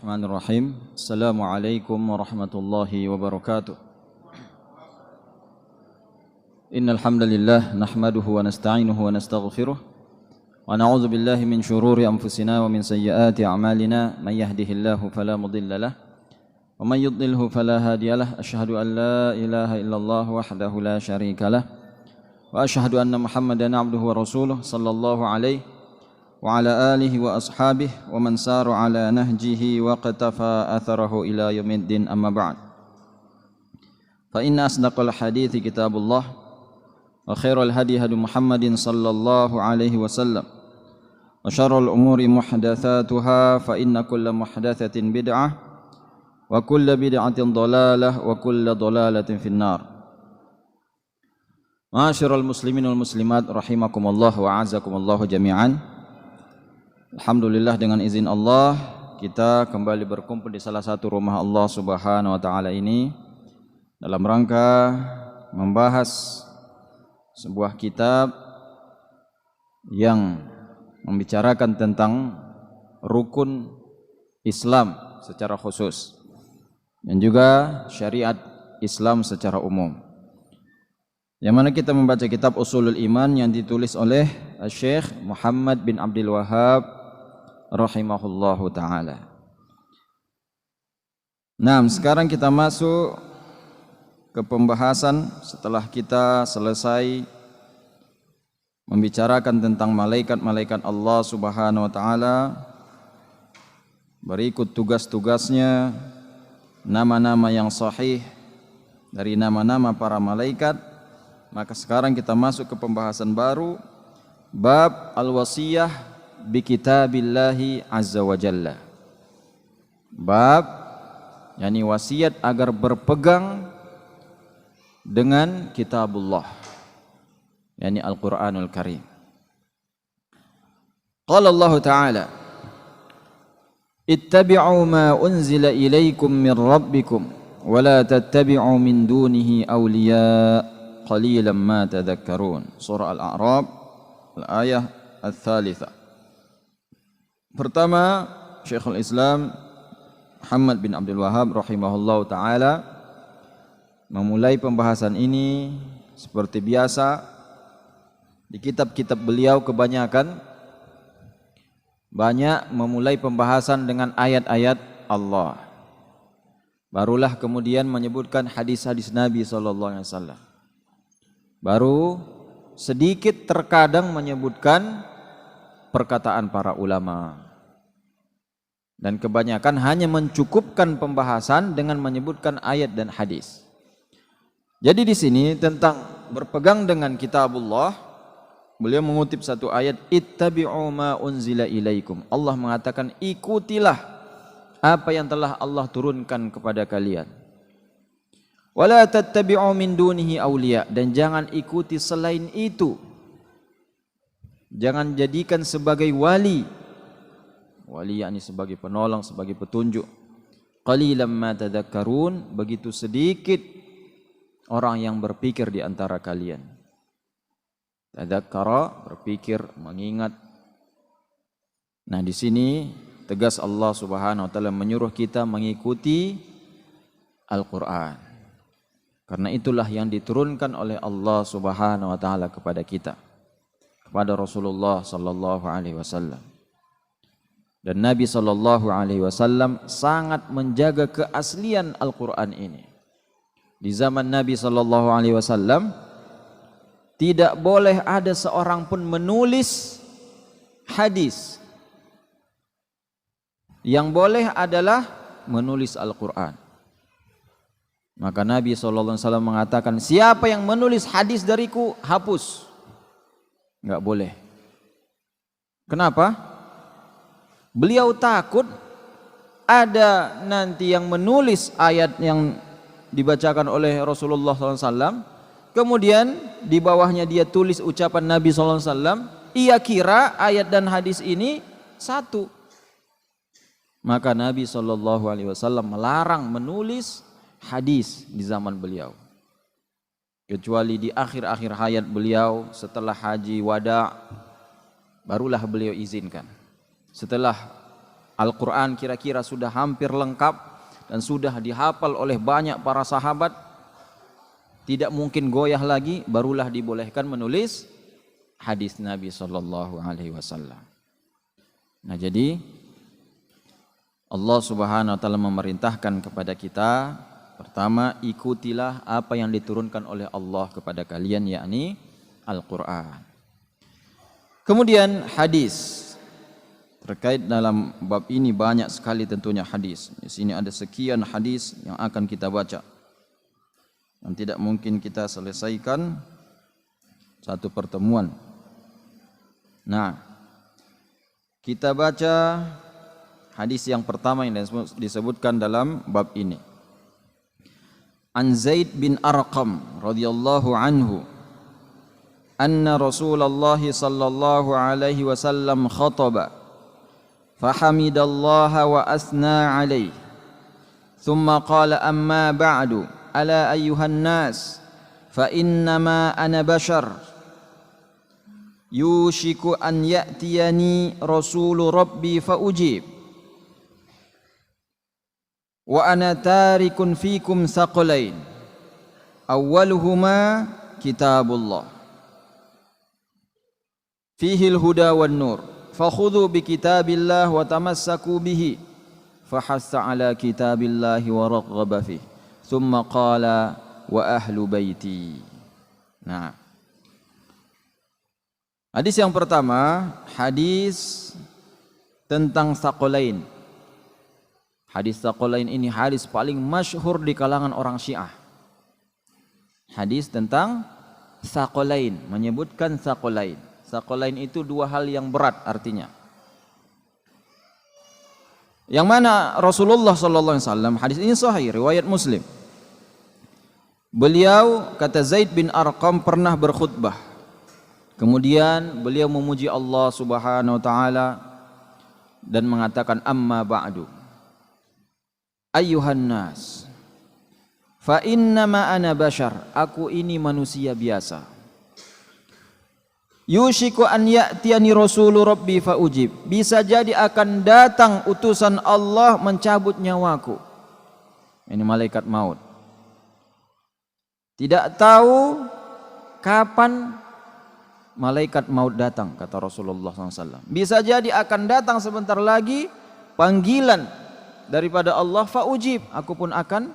Bismillahirrahmanirrahim. Assalamualaikum warahmatullahi wabarakatuh. Innal hamdalillah nahmaduhu wa nasta'inuhu wa nastaghfiruh wa na'udzu billahi min shururi anfusina wa min sayyiati a'malina may yahdihillahu fala mudilla lahu wa may yudlilhu fala hadiyalah. Asyhadu an la ilaha illallah wahdahu la syarika lah wa asyhadu anna Muhammadan abduhu wa rasuluh sallallahu alaihi wa ala alihi wa ashabihi wa man saru ala nahjihi wa qatafa atharahu ila yaumiddin, amma ba'd. Fa inna asdaqal hadithi kitabullah wa khairal hadi hadi Muhammadin sallallahu alaihi wasallam wa syarrul umuri muhdatsatuha fa inna kulla muhdatsatin bid'ah wa kulla bid'atin dhalalah wa kulla dhalalatin finnar. Ma'asyiral muslimin wal muslimat rahimakumullah wa a'azakumullah jami'an. Alhamdulillah, dengan izin Allah kita kembali berkumpul di salah satu rumah Allah Subhanahu wa taala ini dalam rangka membahas sebuah kitab yang membicarakan tentang rukun Islam secara khusus dan juga syariat Islam secara umum. Yang mana kita membaca kitab Ushulul Iman yang ditulis oleh Syekh Muhammad bin Abdul Wahhab rahimahullahu ta'ala. Nah, sekarang kita masuk ke pembahasan setelah kita selesai membicarakan tentang malaikat-malaikat Allah Subhanahu wa ta'ala, berikut tugas-tugasnya, nama-nama yang sahih dari nama-nama para malaikat. Maka sekarang kita masuk ke pembahasan baru, bab al-wasiyah bi kitabillahi azza wa jalla. Bab yakni wasiat agar berpegang dengan kitabullah, yakni Al-Qur'anul Karim. Qala Allah Ta'ala, ittabi'u ma unzila ilaikum min rabbikum wa la tattabi'u min dunihi awliya qalilan ma tadhakkarun. Surah Al-A'raf al-ayah al-thalithah. Pertama, Syekhul Islam Muhammad bin Abdul Wahhab rahimahullahu ta'ala memulai pembahasan ini seperti biasa. Di kitab-kitab beliau kebanyakan banyak memulai pembahasan dengan ayat-ayat Allah, barulah kemudian menyebutkan hadis-hadis Nabi SAW, baru sedikit terkadang menyebutkan perkataan para ulama, dan kebanyakan hanya mencukupkan pembahasan dengan menyebutkan ayat dan hadis. Jadi di sini tentang berpegang dengan kitabullah, beliau mengutip satu ayat, ittabi'u ma unzila ilaikum. Allah mengatakan ikutilah apa yang telah Allah turunkan kepada kalian. Wala tattabi'u min dunihi awliya, dan jangan ikuti selain itu. Jangan jadikan sebagai wali. Wali yakni sebagai penolong, sebagai petunjuk. Qalilan ma tadhakkarun, begitu sedikit orang yang berpikir di antara kalian. Tadhakkara, berpikir, mengingat. Nah, di sini tegas Allah Subhanahu wa taala menyuruh kita mengikuti Al-Qur'an. Karena itulah yang diturunkan oleh Allah Subhanahu wa taala kepada kita, kepada Rasulullah sallallahu alaihi wasallam. Dan Nabi sallallahu alaihi wasallam sangat menjaga keaslian Al-Qur'an ini. Di zaman Nabi sallallahu alaihi wasallam tidak boleh ada seorang pun menulis hadis. Yang boleh adalah menulis Al-Qur'an. Maka Nabi sallallahu alaihi wasallam mengatakan, siapa yang menulis hadis dariku, hapus. Enggak boleh. Kenapa? Beliau takut ada nanti yang menulis ayat yang dibacakan oleh Rasulullah SAW, kemudian di bawahnya dia tulis ucapan Nabi SAW, ia kira ayat dan hadis ini satu. Maka Nabi SAW melarang menulis hadis di zaman beliau. Kecuali di akhir-akhir hayat beliau setelah haji wada, barulah beliau izinkan. Setelah Al-Quran kira-kira sudah hampir lengkap dan sudah dihafal oleh banyak para sahabat, tidak mungkin goyah lagi, barulah dibolehkan menulis hadis Nabi Sallallahu Alaihi Wasallam. Nah, jadi Allah Subhanahu Wa Taala memerintahkan kepada kita, pertama, ikutilah apa yang diturunkan oleh Allah kepada kalian, yakni Al-Quran. Kemudian hadis. Terkait dalam bab ini banyak sekali tentunya hadis. Di sini ada sekian hadis yang akan kita baca. Dan tidak mungkin kita selesaikan satu pertemuan. Nah, kita baca hadis yang pertama yang disebutkan dalam bab ini. An Zaid bin Arqam radhiyallahu anhu anna Rasulullah sallallahu alaihi wasallam khataba فحمد الله وأثنى عليه ثم قال أما بعد ألا أيها الناس فإنما أنا بشر يوشك أن يأتيني رسول ربي فأجيب وأنا تارك فيكم ثقلين أولهما كتاب الله فيه الهدى والنور فخذوا بكتاب الله وتمسكوا به فحث على كتاب الله ورغب فيه ثم قال وأهل بيتي. Nah, hadis yang pertama, hadis tentang Tsaqalain. Hadis Tsaqalain ini hadis paling masyhur di kalangan orang Syiah. Hadis tentang Tsaqalain, menyebutkan Tsaqalain. Tsaqalain itu dua hal yang berat artinya. Yang mana Rasulullah sallallahu alaihi wasallam, hadis ini sahih riwayat Muslim. Beliau, kata Zaid bin Arqam, pernah berkhutbah. Kemudian beliau memuji Allah Subhanahu wa taala dan mengatakan amma ba'du. Ayyuhan nas, fa innama ana bashar, aku ini manusia biasa. Yushiku an ya'tiyani rasulu rabbi fa ujib, bisa jadi akan datang utusan Allah mencabut nyawaku. Ini malaikat maut. Tidak tahu kapan malaikat maut datang, kata Rasulullah SAW. Bisa jadi akan datang sebentar lagi panggilan daripada Allah, fa ujib, aku pun akan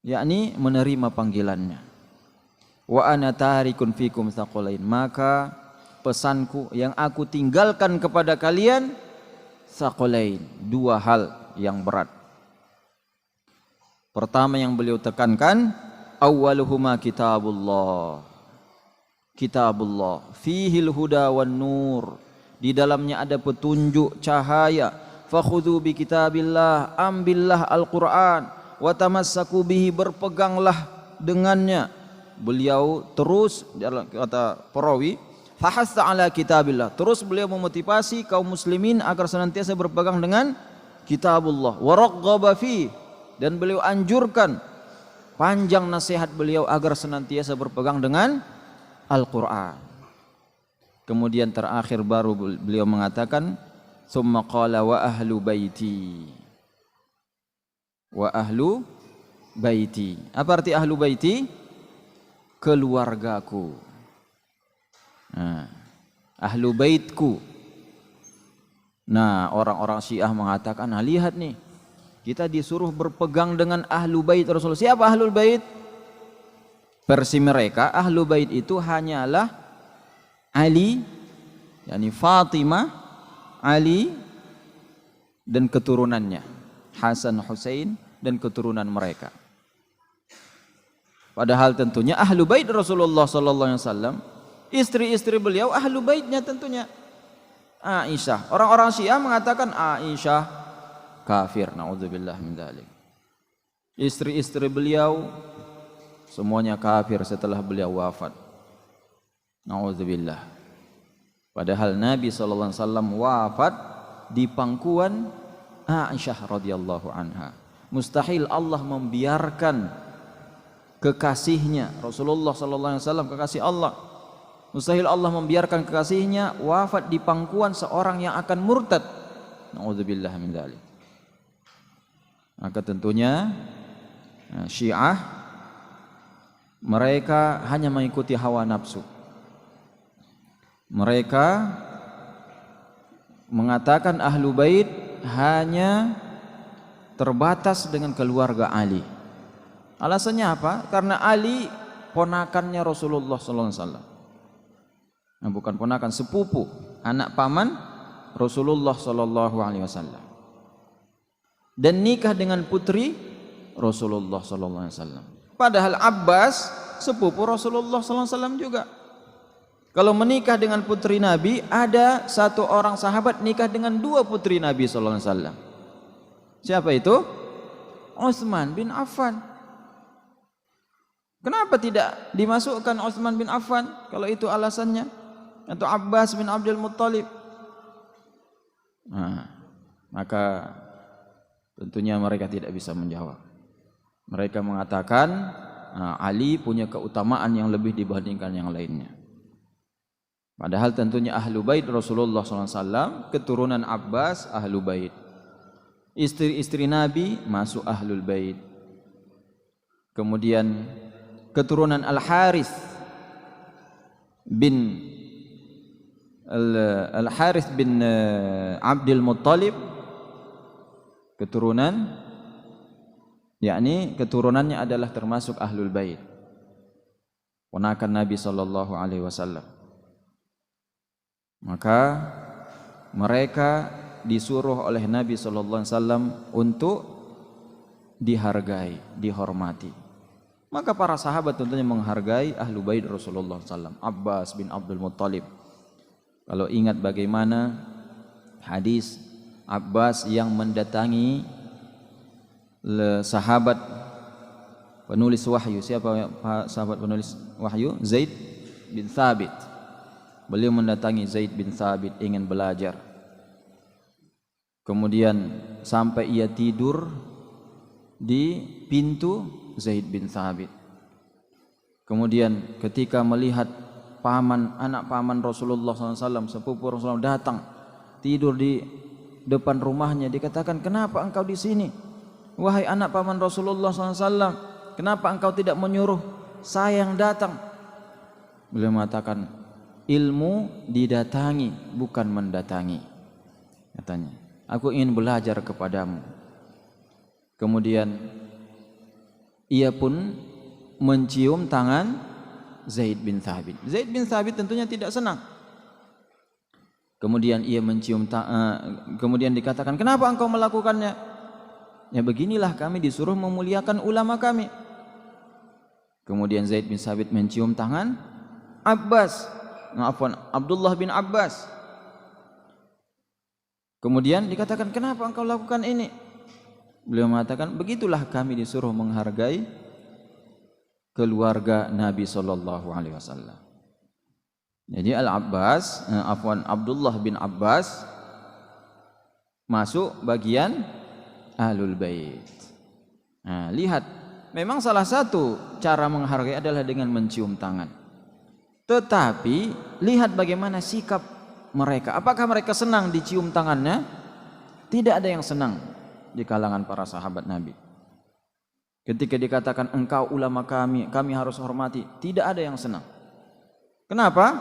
yakni menerima panggilannya. Wa ana tarikun fikum tsaqalain, maka pesanku yang aku tinggalkan kepada kalian tsaqalain, dua hal yang berat. Pertama yang beliau tekankan, awwaluhuma kitabullah. Kitabullah fihil huda wan nur, di dalamnya ada petunjuk, cahaya. Fakhudhu bi kitabillah, ambillah Al-Qur'an, wa tamassaku bihi, berpeganglah dengannya. Beliau terus, kata perawi, fahassa ala kitabillah, terus beliau memotivasi kaum muslimin agar senantiasa berpegang dengan kitabullah, wa raghaba fi, dan beliau anjurkan, panjang nasihat beliau agar senantiasa berpegang dengan Al-Qur'an. Kemudian terakhir baru beliau mengatakan, summa qala wa ahlu baiti, wa ahlu baiti. Apa arti ahlu baiti? Keluargaku. Nah, ahlu baitku. Nah, orang-orang Syiah mengatakan, nah lihat nih, kita disuruh berpegang dengan ahlu bait Rasulullah. Siapa ahlul bait? Versi mereka, ahlu bait itu hanyalah Ali, yakni Fatimah, Ali dan keturunannya, Hasan, Husain dan keturunan mereka. Padahal tentunya ahlu bait Rasulullah sallallahu alaihi wasallam, istri-istri beliau ahlu baitnya tentunya. Aisyah, orang-orang Syiah mengatakan Aisyah kafir, naudzubillah min dzalik. Istri-istri beliau semuanya kafir setelah beliau wafat, naudzubillah. Padahal Nabi sallallahu alaihi wasallam wafat di pangkuan Aisyah radhiyallahu anha. Mustahil Allah membiarkan kekasihnya Rasulullah sallallahu alaihi wasallam, kekasih Allah, mustahil Allah membiarkan kekasihnya wafat di pangkuan seorang yang akan murtad Na'udzubillah min dzalik. Maka tentunya Syiah mereka hanya mengikuti hawa nafsu. Mereka mengatakan Ahlu Bait hanya terbatas dengan keluarga Ali. Alasannya apa? Karena Ali ponakannya Rasulullah sallallahu alaihi wasallam. Nah, bukan ponakan, sepupu, anak paman Rasulullah sallallahu alaihi wasallam. Dan nikah dengan putri Rasulullah sallallahu alaihi wasallam. Padahal Abbas sepupu Rasulullah sallallahu alaihi wasallam juga. Kalau menikah dengan putri Nabi, ada satu orang sahabat nikah dengan dua putri Nabi sallallahu alaihi wasallam. Siapa itu? Utsman bin Affan. Kenapa tidak dimasukkan Utsman bin Affan kalau itu alasannya? Atau Abbas bin Abdul Muttalib? Nah, maka tentunya mereka tidak bisa menjawab. Mereka mengatakan Ali punya keutamaan yang lebih dibandingkan yang lainnya. Padahal tentunya Ahlu Bait Rasulullah SAW, keturunan Abbas Ahlu Bait. Istri-istri Nabi masuk Ahlul Bait. Kemudian keturunan Al-Harith bin Abdul Muttalib, keturunan, yakni keturunannya adalah termasuk Ahlul Bait, ponakan Nabi sallallahu alaihi wasallam. Maka mereka disuruh oleh Nabi sallallahu alaihi wasallam untuk dihargai, dihormati. Maka para sahabat tentunya menghargai Ahlu Bait Rasulullah sallallahu alaihi wasallam, Abbas bin Abdul Muttalib. Kalau ingat bagaimana hadis Abbas yang mendatangi sahabat penulis wahyu. Siapa sahabat penulis wahyu? Zaid bin Thabit. Beliau mendatangi Zaid bin Thabit ingin belajar. Kemudian sampai ia tidur di pintu Zaid bin Thabit. Kemudian ketika melihat anak paman Rasulullah SAW, sepupu Rasulullah datang tidur di depan rumahnya, dikatakan, kenapa engkau di sini? Wahai anak paman Rasulullah SAW, kenapa engkau tidak menyuruh saya yang datang? Beliau mengatakan, ilmu didatangi bukan mendatangi, katanya. Aku ingin belajar kepadamu. Kemudian ia pun mencium tangan Zaid bin Thabit. Zaid bin Thabit tentunya tidak senang. Kemudian ia mencium kemudian dikatakan, kenapa engkau melakukannya? Ya beginilah kami disuruh memuliakan ulama kami. Kemudian Zaid bin Thabit mencium tangan Abdullah bin Abbas. Kemudian dikatakan, kenapa engkau lakukan ini? Beliau mengatakan, begitulah kami disuruh menghargai keluarga Nabi sallallahu alaihi wasallam. Jadi Abdullah bin Abbas masuk bagian Ahlul Bait. Nah, lihat, memang salah satu cara menghargai adalah dengan mencium tangan. Tetapi lihat bagaimana sikap mereka. Apakah mereka senang dicium tangannya? Tidak ada yang senang di kalangan para sahabat Nabi. Ketika dikatakan engkau ulama kami harus hormati, tidak ada yang senang. Kenapa?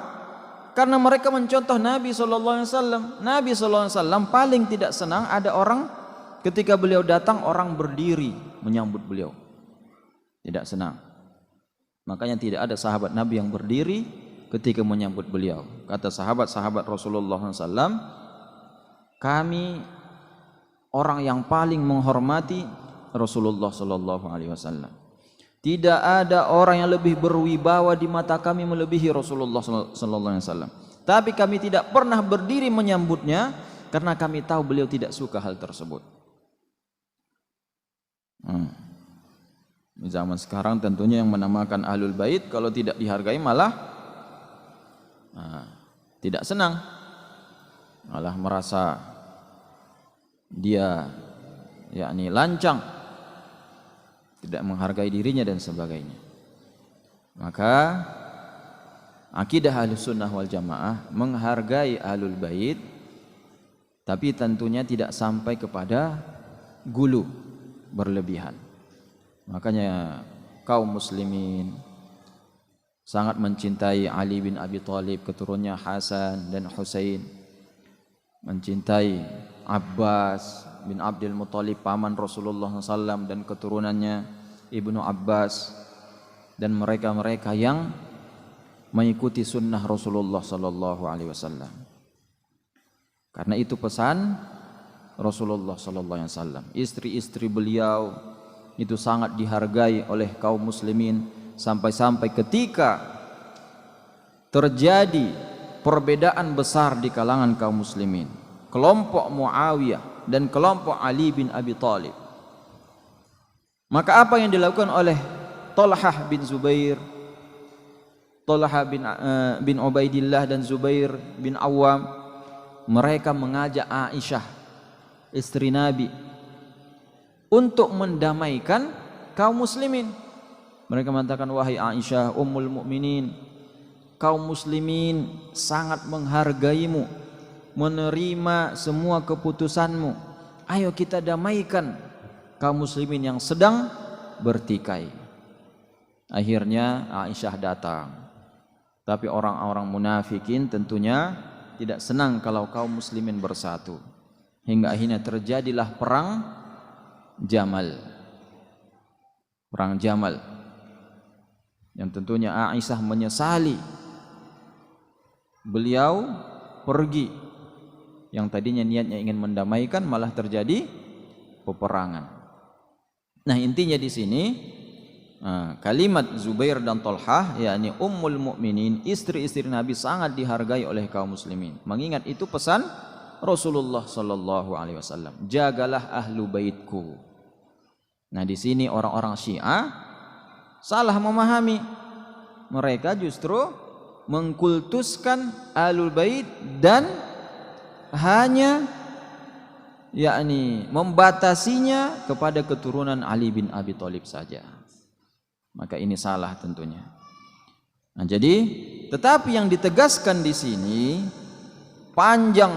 Karena mereka mencontoh Nabi sallallahu alaihi wasallam. Nabi sallallahu alaihi wasallam paling tidak senang ada orang ketika beliau datang orang berdiri menyambut beliau. Tidak senang. Makanya tidak ada sahabat Nabi yang berdiri ketika menyambut beliau. Kata sahabat-sahabat Rasulullah SAW, kami orang yang paling menghormati Rasulullah sallallahu alaihi wasallam. Tidak ada orang yang lebih berwibawa di mata kami melebihi Rasulullah sallallahu alaihi wasallam. Tapi kami tidak pernah berdiri menyambutnya karena kami tahu beliau tidak suka hal tersebut. Di zaman sekarang tentunya yang menamakan Ahlul Bait kalau tidak dihargai malah tidak senang, malah merasa dia yakni lancang, tidak menghargai dirinya dan sebagainya. Maka akidah Ahlus Sunnah wal Jamaah menghargai Ahlul Bait tapi tentunya tidak sampai kepada gulu berlebihan. Makanya kaum muslimin sangat mencintai Ali bin Abi Thalib, keturunannya Hasan dan Husain, mencintai Abbas bin Abdul Muthalib, paman Rasulullah SAW, dan keturunannya Ibnu Abbas, dan mereka-mereka yang mengikuti sunnah Rasulullah SAW. Karena itu pesan Rasulullah SAW. Istri-istri beliau itu sangat dihargai oleh kaum muslimin, sampai-sampai ketika terjadi perbedaan besar di kalangan kaum muslimin, kelompok Muawiyah dan kelompok Ali bin Abi Thalib, maka apa yang dilakukan oleh Talhah bin Zubair, Talhah bin Ubaidillah dan Zubair bin Awam, mereka mengajak Aisyah, istri Nabi, untuk mendamaikan kaum muslimin. Mereka mengatakan, wahai Aisyah ummul mukminin, kaum muslimin sangat menghargaimu, menerima semua keputusanmu. Ayo kita damaikan kaum muslimin yang sedang bertikai. Akhirnya Aisyah datang. Tapi orang-orang munafikin tentunya tidak senang kalau kaum muslimin bersatu. Hingga akhirnya terjadilah perang Jamal. Perang Jamal. Yang tentunya Aisyah menyesali beliau pergi, yang tadinya niatnya ingin mendamaikan malah terjadi peperangan. Nah, intinya di sini kalimat Zubair dan Talhah, yakni ummul mukminin, istri-istri Nabi, sangat dihargai oleh kaum muslimin. Mengingat itu pesan Rasulullah sallallahu alaihi wasallam, jagalah ahlu baitku. Nah, di sini orang-orang Syiah salah memahami. Mereka justru mengkultuskan ahlul bait dan hanya yakni membatasinya kepada keturunan Ali bin Abi Thalib saja. Maka ini salah tentunya. Nah, jadi tetapi yang ditegaskan di sini, panjang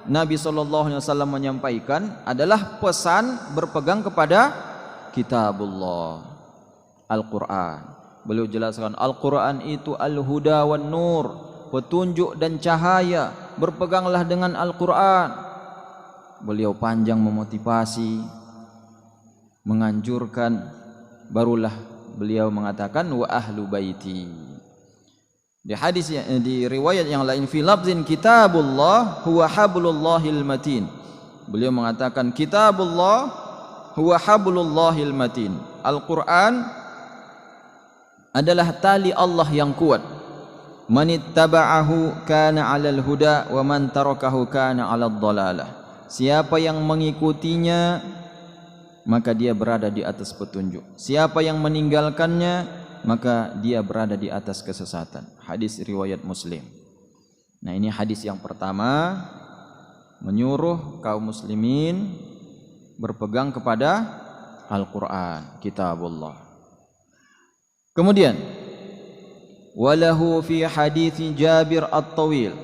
Nabi SAW menyampaikan adalah pesan berpegang kepada kitabullah, Al-Quran. Beliau jelaskan Al-Quran itu al-huda wan nur, petunjuk dan cahaya. Berpeganglah dengan Al-Quran. Beliau panjang memotivasi, menganjurkan, barulah beliau mengatakan wa ahlu baiti. Di hadis, di riwayat yang lain, fi lafzin kitabullah huwa hablullahil matin. Beliau mengatakan kitabullah huwa hablullahil matin. Al-Quran adalah tali Allah yang kuat. Man ittaba'ahu kana 'alal huda wa man tarakahu kana 'alad dhalalah. Siapa yang mengikutinya maka dia berada di atas petunjuk. Siapa yang meninggalkannya maka dia berada di atas kesesatan. Hadis riwayat Muslim. Nah, ini hadis yang pertama, menyuruh kaum muslimin berpegang kepada Al-Quran, kitabullah. Kemudian walahu fi hadits Jabir at-Tawil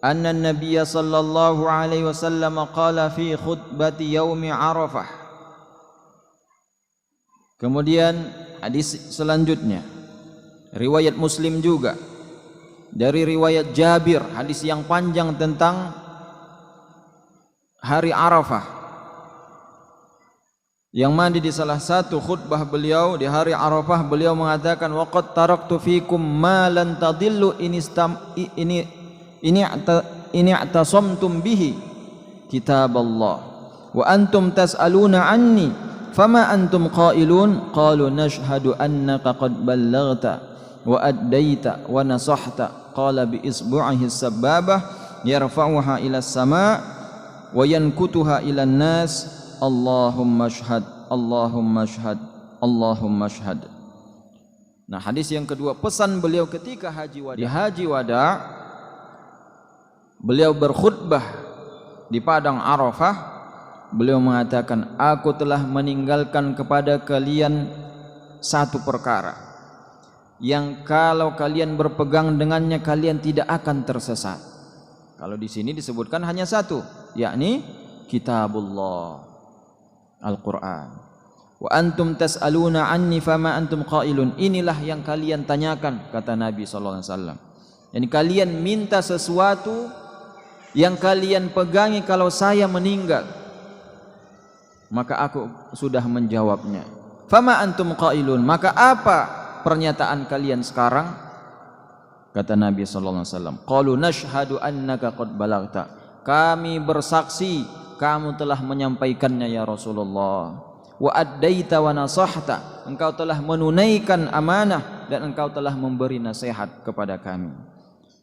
anna an-nabiy sallallahu alaihi wasallam qala fi khutbati yaumi Arafah. Kemudian hadis selanjutnya riwayat Muslim juga dari riwayat Jabir, hadis yang panjang tentang hari Arafah, yang mana di salah satu khutbah beliau di hari Arafah beliau mengatakan waqad taraktu fikum ma lan tadillu ini i'tasamtum bihi kitaballah wa antum tas'aluna anni fama antum qailun qalu nashhadu annaka qad ballaghta wa addaita wa nasahta qala bi isbu'ihi sababah yarfa'uha ila as-sama' wa yankutuha ila an-nas Allahumma syhad, Allahumma syhad, Allahumma syhad. Nah, hadis yang kedua, pesan beliau ketika haji wada. Di haji wada beliau berkhutbah di padang Arafah. Beliau mengatakan, aku telah meninggalkan kepada kalian satu perkara yang kalau kalian berpegang dengannya kalian tidak akan tersesat. Kalau di sini disebutkan hanya satu, yakni kitabullah, Al-Quran. Wa antum tas'aluna anni fama antum qailun. Inilah yang kalian tanyakan, kata Nabi SAW. Yani kalian minta sesuatu yang kalian pegangi kalau saya meninggal, maka aku sudah menjawabnya. Fama antum qailun, maka apa pernyataan kalian sekarang? Kata Nabi SAW, qalu nashhadu annaka qad balagta. Kami bersaksi kamu telah menyampaikannya ya Rasulullah. Wa addaita wa nasahta, engkau telah menunaikan amanah dan engkau telah memberi nasihat kepada kami.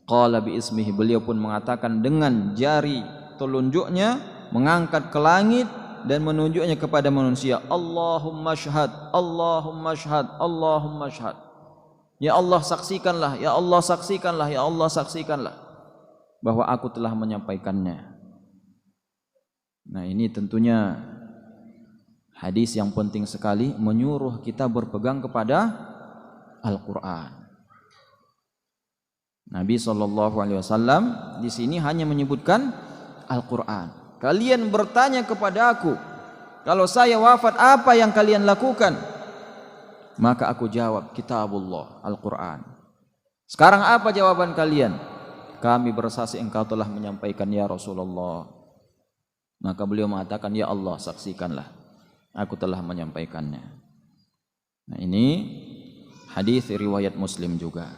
Qala bi ismihi, beliau pun mengatakan dengan jari telunjuknya mengangkat ke langit dan menunjuknya kepada manusia, Allahumma syhad, Allahumma syhad, Allahumma syhad. Ya Allah saksikanlah, ya Allah saksikanlah, ya Allah saksikanlah bahwa aku telah menyampaikannya. Nah, ini tentunya hadis yang penting sekali, menyuruh kita berpegang kepada Al-Quran. Nabi SAW di sini hanya menyebutkan Al-Quran. Kalian bertanya kepada aku, kalau saya wafat apa yang kalian lakukan? Maka aku jawab, kitabullah, Al-Quran. Sekarang apa jawaban kalian? Kami bersaksi engkau telah menyampaikan ya Rasulullah. Maka beliau mengatakan, ya Allah saksikanlah, aku telah menyampaikannya. Nah, ini hadis riwayat Muslim juga.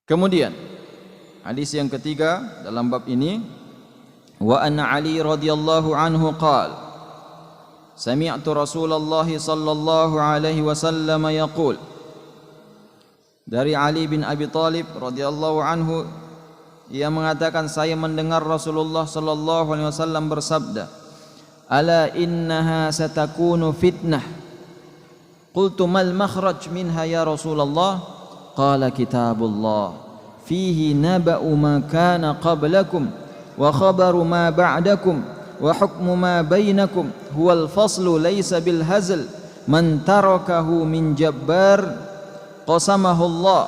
Kemudian hadis yang ketiga dalam bab ini, wa anna Ali radhiyallahu anhu qala sami'tu Rasulullah sallallahu alaihi wasallam yaqul. Dari Ali bin Abi Thalib radhiyallahu anhu, ia mengatakan, saya mendengar Rasulullah sallallahu alaihi wasallam bersabda, ala innaha satakunu fitnah. Qultu mal makhraj minha ya Rasulullah? Qala kitabullah fihi naba'u ma kana qablakum wa khabaru ma ba'dakum wa hukmu ma bainakum huwal faslu laysa bil hazl man tarakahu min jabbar qasamahu Allah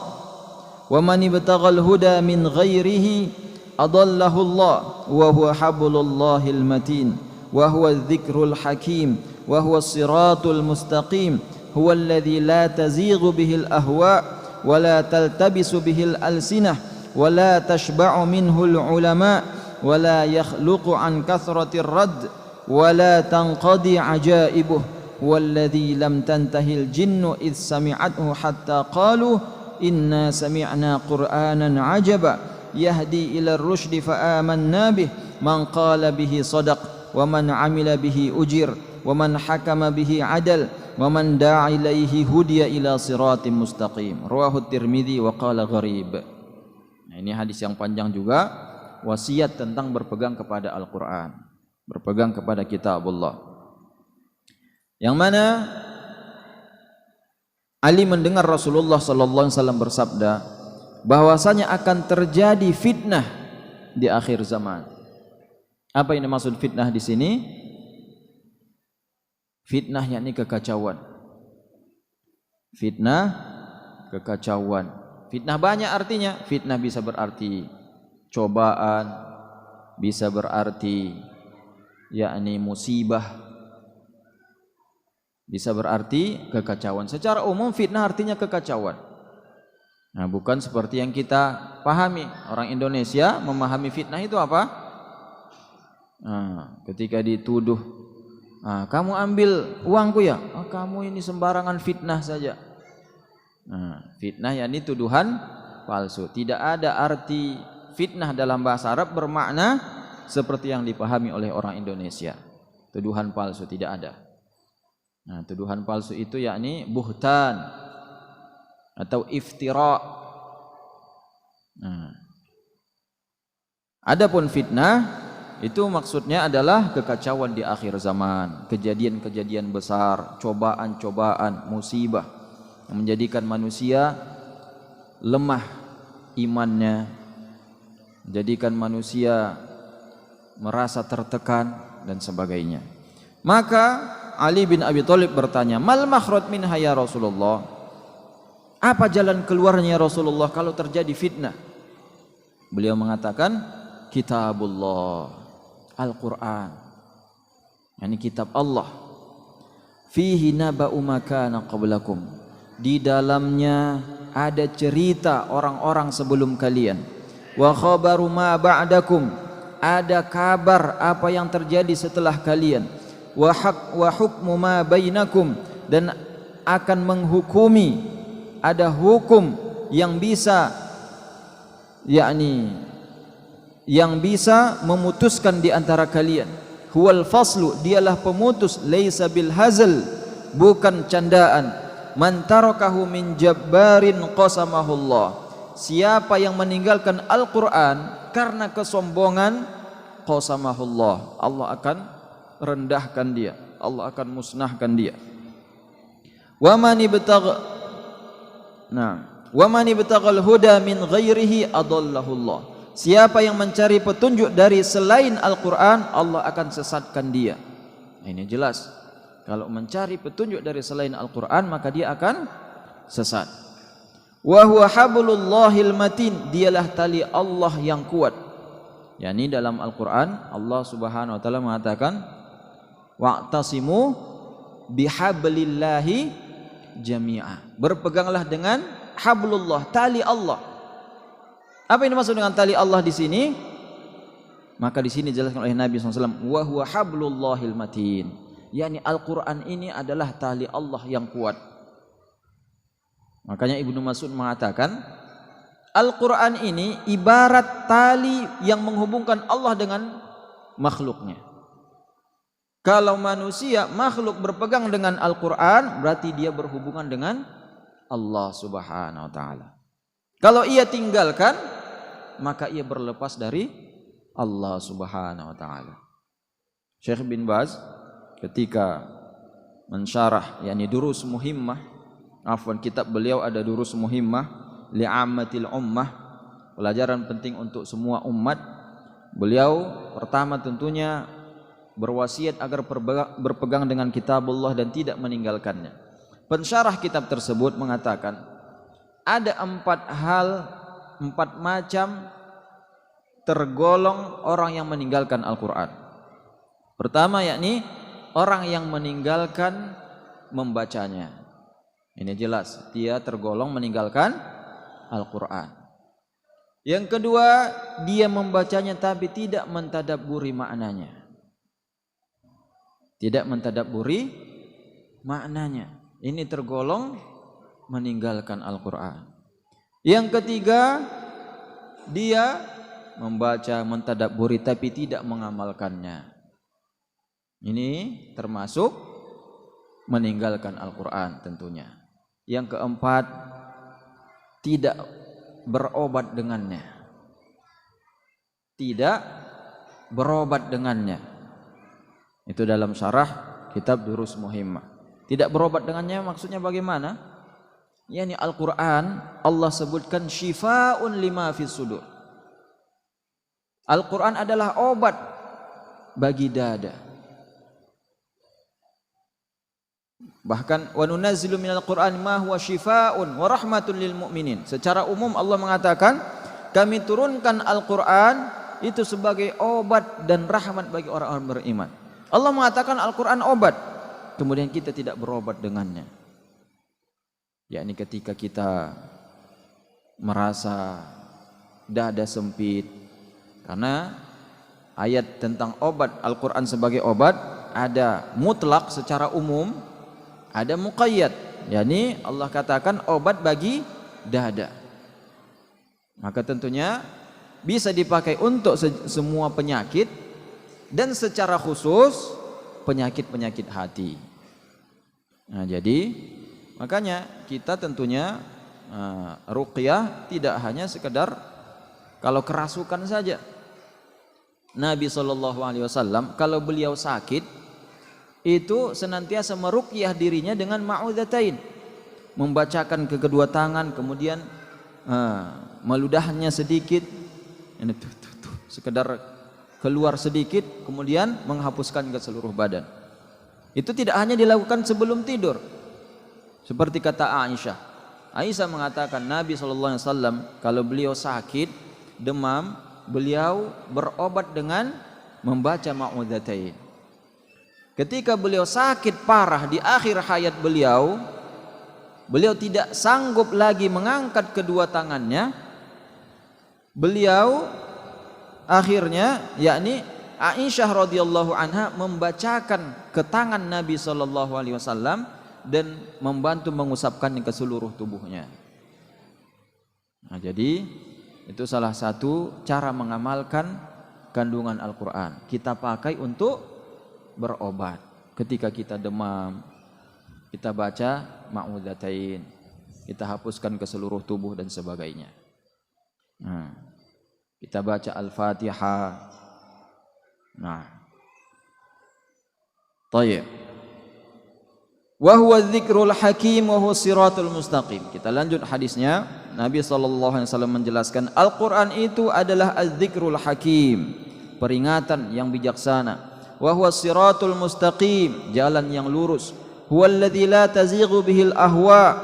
wa man ibtaghal huda min ghairihi adallahu Allah wa huwa hablullahil matin wa huwa adh-dhikrul hakim wa huwa as-siratul mustaqim huwa alladhi la tazighu bihil ahwa wa la taltabisu bihil alsinah wa la tashba'u minhul ulama ولا يخلق عن كثرة الرد ولا تنقضي عجائبه والذي لم تنتهي الجن إذ سمعته حتى قالوا إنا سمعنا قرآنا عجبا يهدي إلى الرشد فآمنا به من قال به صدق ومن عمل به أجر ومن حكم به عدل ومن دعا إليه هدي إلى صراط مستقيم رواه الترمذي وقال غريب. Nah, ini hadis yang panjang juga, wasiat tentang berpegang kepada Al-Quran, berpegang kepada kitabullah, yang mana Ali mendengar Rasulullah SAW bersabda bahwasanya akan terjadi fitnah di akhir zaman. Apa yang dimaksud fitnah di sini? Fitnah yakni kekacauan. Fitnah, kekacauan. Fitnah banyak artinya. Fitnah bisa berarti cobaan, bisa berarti yakni musibah, bisa berarti kekacauan. Secara umum fitnah artinya kekacauan. Nah, bukan seperti yang kita pahami. Orang Indonesia memahami fitnah itu apa? Nah, ketika dituduh, kamu ambil uangku ya? Kamu ini sembarangan fitnah saja. Nah, fitnah yakni tuduhan palsu. Tidak ada arti fitnah dalam bahasa Arab bermakna seperti yang dipahami oleh orang Indonesia. Tuduhan palsu tidak ada. Nah, tuduhan palsu itu yakni buhtan atau iftira. Nah, adapun fitnah itu maksudnya adalah kekacauan di akhir zaman, kejadian-kejadian besar, cobaan-cobaan, musibah yang menjadikan manusia lemah imannya, menjadikan manusia merasa tertekan dan sebagainya. Maka Ali bin Abi Thalib bertanya, mal makhraj minha ya Rasulullah? Apa jalan keluarnya ya Rasulullah kalau terjadi fitnah? Beliau mengatakan kitabullah, Al-Qur'an, yakni kitab Allah. Fihi naba'u ma kana qablakum, di dalamnya ada cerita orang-orang sebelum kalian. Wa khabaru ma ba'dakum, ada kabar apa yang terjadi setelah kalian. Wa hukmu ma bainakum, dan akan menghukumi, ada hukum yang bisa, yakni yang bisa memutuskan di antara kalian. Huwal faslu, dialah pemutus, laisa bil hazal, bukan candaan. Man tarakahu min jabbarin qasamahullah, siapa yang meninggalkan Al-Qur'an karena kesombongan, qasamahullah, Allah akan rendahkan dia, Allah akan musnahkan dia. Wa man ibtaghal huda min ghairihi adallahullah, siapa yang mencari petunjuk dari selain Al-Qur'an, Allah akan sesatkan dia. Ini jelas, kalau mencari petunjuk dari selain Al-Qur'an maka dia akan sesat. Wa huwa hablullahil matin, dialah tali Allah yang kuat. Yani dalam Al-Qur'an Allah Subhanahu wa taala mengatakan wa'tasimu bihablillahi jami'a, berpeganglah dengan hablullah, tali Allah. Apa yang dimaksud dengan tali Allah di sini? Maka di sini dijelaskan oleh Nabi SAW, wa huwa hablullahil matin, yakni Al-Quran ini adalah tali Allah yang kuat. Makanya Ibnu Mas'ud mengatakan Al-Quran ini ibarat tali yang menghubungkan Allah dengan makhluknya. Kalau manusia, makhluk berpegang dengan Al-Quran, berarti dia berhubungan dengan Allah Subhanahu wa ta'ala. Kalau ia tinggalkan, maka ia berlepas dari Allah Subhanahu wa ta'ala. Syekh bin Baz ketika mensyarah, yakni durus muhimmah, kitab beliau ada durus muhimmah li'ammatil ummah, pelajaran penting untuk semua umat. Beliau pertama tentunya berwasiat agar berpegang dengan kitabullah dan tidak meninggalkannya. Pensyarah kitab tersebut mengatakan ada 4 macam tergolong orang yang meninggalkan Al-Quran. Pertama, yakni orang yang meninggalkan membacanya. Ini jelas, dia tergolong meninggalkan Al-Quran. Yang kedua, dia membacanya tapi tidak mentadabburi maknanya. Tidak mentadabburi maknanya. Ini tergolong meninggalkan Al-Quran. Yang ketiga, dia membaca, mentadabburi tapi tidak mengamalkannya. Ini termasuk meninggalkan Al-Quran tentunya. Yang keempat, tidak berobat dengannya. Tidak berobat dengannya. Itu dalam syarah kitab Durus Muhimmah. Tidak berobat dengannya maksudnya bagaimana? Yani Al-Quran Allah sebutkan syifa'un lima fis sudur. Al-Quran adalah obat bagi dada. Bahkan wa nunazzilu minal Qur'an ma huwa syifa'un wa rahmatun lil mu'minin. Secara umum Allah mengatakan kami turunkan Al-Quran itu sebagai obat dan rahmat bagi orang-orang beriman. Allah mengatakan Al-Quran obat, kemudian kita tidak berobat dengannya. Yakni ketika kita merasa dada sempit, karena ayat tentang obat Al-Quran sebagai obat ada mutlak secara umum, ada muqayyad, yakni Allah katakan obat bagi dada. Maka tentunya bisa dipakai untuk semua penyakit dan secara khusus penyakit-penyakit hati. Nah, jadi makanya kita tentunya ruqyah tidak hanya sekedar kalau kerasukan saja. Nabi SAW kalau beliau sakit itu senantiasa meruqyah dirinya dengan ma'udzatain, membacakan ke kedua tangan, kemudian meludahnya sedikit, ini sekedar keluar sedikit, kemudian menghapuskan ke seluruh badan. Itu tidak hanya dilakukan sebelum tidur. Seperti kata Aisyah. Aisyah mengatakan Nabi SAW kalau beliau sakit, demam, beliau berobat dengan membaca Ma'udzatain. Ketika beliau sakit parah di akhir hayat beliau, beliau tidak sanggup lagi mengangkat kedua tangannya. Beliau akhirnya, yakni Aisyah radhiyallahu anha, membacakan ke tangan Nabi sallallahu alaihi wasallam dan membantu mengusapkannya ke seluruh tubuhnya. Nah, jadi itu salah satu cara mengamalkan kandungan Al-Quran. Kita pakai untuk berobat. Ketika kita demam, kita baca Ma'udzatain, kita hapuskan ke seluruh tubuh dan sebagainya. Nah, kita baca Al-Fatihah. Nah, tayyib. Wa huwa dzikrul hakim wa huwa siratul mustaqim. Kita lanjut hadisnya. Nabi SAW menjelaskan Al-Quran itu adalah az-zikrul hakim, peringatan yang bijaksana. Wa huwa siratul mustaqim, jalan yang lurus. Huwa alladzi la tazighu bihil ahwa,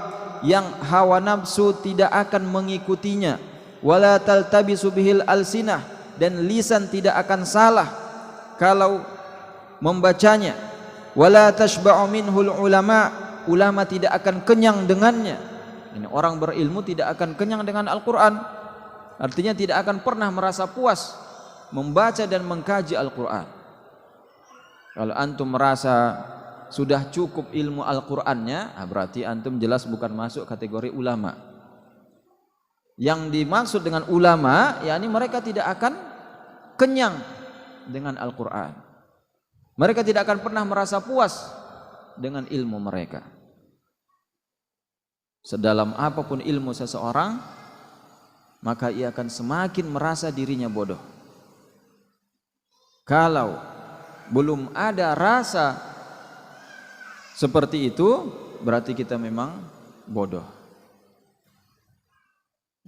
yang hawa nafsu tidak akan mengikutinya. Wala taltabisu bihil alsinah, dan lisan tidak akan salah kalau membacanya. Wala tashba'u minhul ulama, ulama tidak akan kenyang dengannya. Ini orang berilmu tidak akan kenyang dengan Al-Quran. Artinya tidak akan pernah merasa puas membaca dan mengkaji Al-Quran. Kalau antum merasa sudah cukup ilmu Al-Qurannya, berarti antum jelas bukan masuk kategori ulama. Yang dimaksud dengan ulama, yakni mereka tidak akan kenyang dengan Al-Quran. Mereka tidak akan pernah merasa puas dengan ilmu mereka. Sedalam apapun ilmu seseorang, maka ia akan semakin merasa dirinya bodoh. Kalau belum ada rasa seperti itu, berarti kita memang bodoh.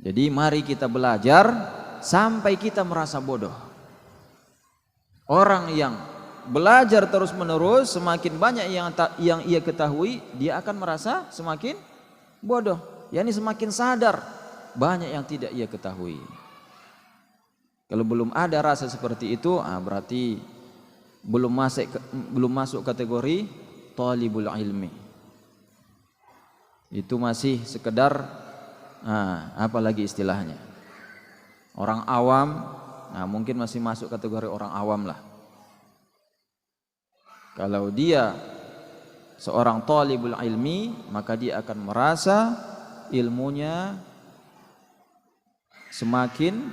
Jadi mari kita belajar sampai kita merasa bodoh. Orang yang belajar terus menerus, semakin banyak yang ia ketahui, dia akan merasa semakin bodoh, yakni semakin sadar banyak yang tidak ia ketahui. Kalau belum ada rasa seperti itu, berarti belum masuk kategori talibul ilmi. Itu masih sekedar apalagi istilahnya, orang awam. Mungkin masih masuk kategori orang awam lah. Kalau dia seorang talibul ilmi, maka dia akan merasa ilmunya semakin,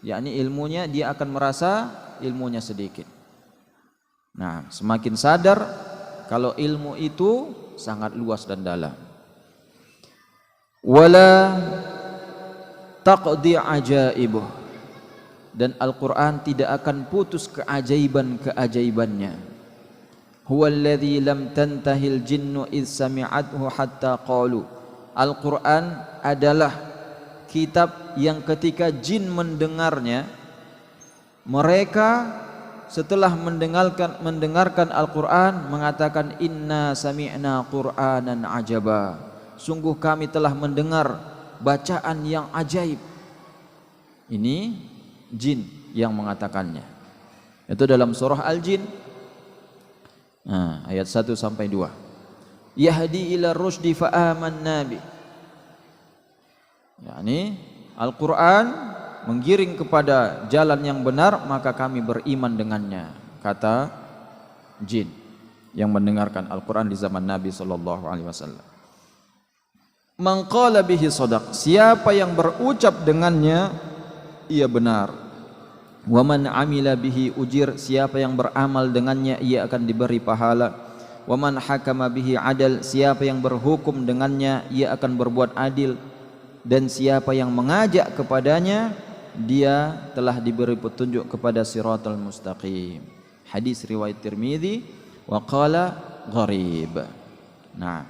yakni ilmunya, dia akan merasa ilmunya sedikit. Nah, semakin sadar kalau ilmu itu sangat luas dan dalam. Wala taqdi ajaibuh, dan Al-Quran tidak akan putus keajaiban-keajaibannya. Huwallazi lam tantahil jinnu idh sami'athu hatta qalu. Al-Quran adalah kitab yang ketika jin mendengarnya, mereka setelah mendengarkan Al-Quran mengatakan, inna sami'na Qur'anan ajaba, sungguh kami telah mendengar bacaan yang ajaib. Ini jin yang mengatakannya. Itu dalam surah Al-Jin, ayat 1 sampai 2. Yahdi ila rusdi fa amanna bi. Yani Al-Quran menggiring kepada jalan yang benar, maka kami beriman dengannya, kata jin yang mendengarkan Al-Quran di zaman Nabi sallallahu alaihi wasallam. Man qala bihi shadaq, siapa yang berucap dengannya ia benar. Wa man amila bihi ujir, siapa yang beramal dengannya ia akan diberi pahala. Wa man hakama bihi adal, siapa yang berhukum dengannya ia akan berbuat adil. Dan siapa yang mengajak kepadanya, dia telah diberi petunjuk kepada siratal mustaqim. Hadis riwayat Tirmidzi wa qala gharib. Nah,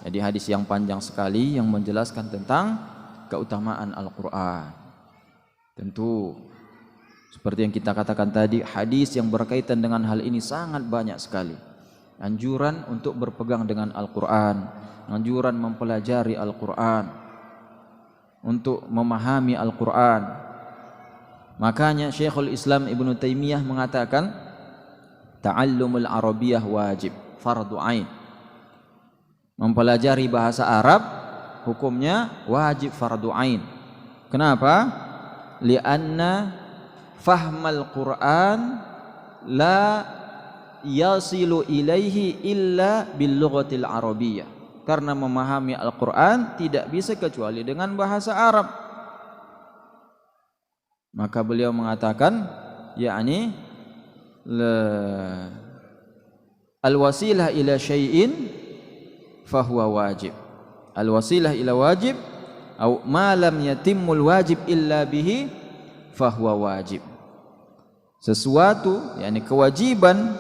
jadi hadis yang panjang sekali yang menjelaskan tentang keutamaan Al-Quran. Tentu seperti yang kita katakan tadi, hadis yang berkaitan dengan hal ini sangat banyak sekali. Anjuran untuk berpegang dengan Al-Quran, anjuran mempelajari Al-Quran, untuk memahami Al-Quran, Makanya Syekhul Islam Ibnu Taimiyah mengatakan ta'allumul Arabiyyah wajib, fardu ain. Mempelajari bahasa Arab hukumnya wajib fardu ain. Kenapa? Lianna fahmal Qur'an la yasilu ilaihi illa bil lughatil arabiyyah. Karena memahami Al-Qur'an tidak bisa kecuali dengan bahasa Arab. Maka beliau mengatakan yakni al-wasilah ila syai'in fahuwa wajib. Al-wasilah ila wajib atau ma lam yatimmul wajib illa bihi fahuwa wajib. Sesuatu yakni kewajiban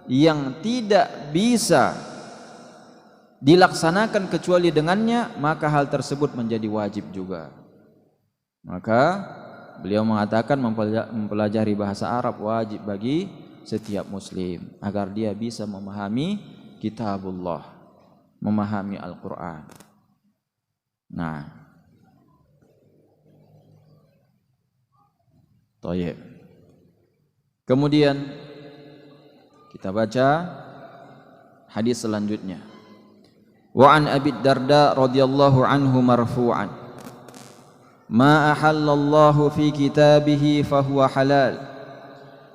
yang tidak bisa dilaksanakan kecuali dengannya, maka hal tersebut menjadi wajib juga. Maka beliau mengatakan mempelajari bahasa Arab wajib bagi setiap muslim agar dia bisa memahami kitabullah, memahami Al-Qur'an. Nah, Thayyib. Kemudian kita baca hadis selanjutnya. Wa an Abi Darda radhiyallahu anhu marfu'an, ma ahallallahu fi kitabihi fahuwa halal,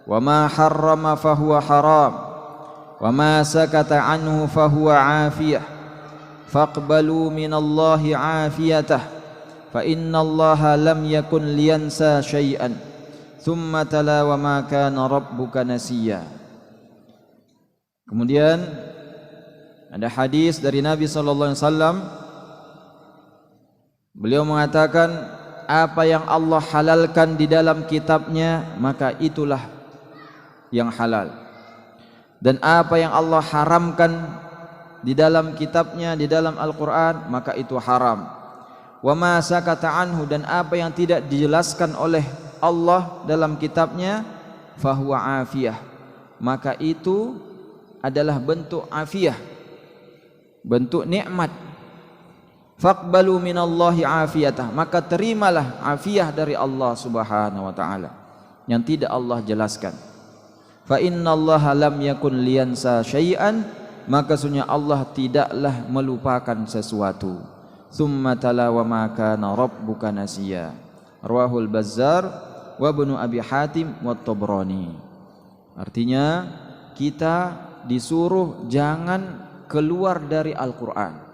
wa ma harrama fahuwa haram, wa ma sakata anhu fahuwa afiyah, faqbalu minallahi afiyatah, fa innallaha lam yakun liyansa syai'an, thumma tala wa ma kana rabbuka nasiya. Kemudian ada hadis dari Nabi sallallahu alaihi wasallam, beliau mengatakan apa yang Allah halalkan di dalam kitabnya maka itulah yang halal, dan apa yang Allah haramkan di dalam kitabnya, di dalam Al-Qur'an, maka itu haram. Wa ma sakata anhu, dan apa yang tidak dijelaskan oleh Allah dalam kitabnya, fahuwa afiyah, maka itu adalah bentuk afiyah, bentuk nikmat. Faqbalu minallahi afiyatah, maka terimalah afiyah dari Allah Subhanahu wa taala yang tidak Allah jelaskan. Fa innallaha lam yakun liyansa syai'an, maka sesungguhnya Allah tidaklah melupakan sesuatu. Tsumma tala wa ma kana rabbuka nasiya. Rawahul Bazzar wa Ibnu Abi Hatim wa Tabrani. Artinya kita disuruh jangan keluar dari Al-Qur'an.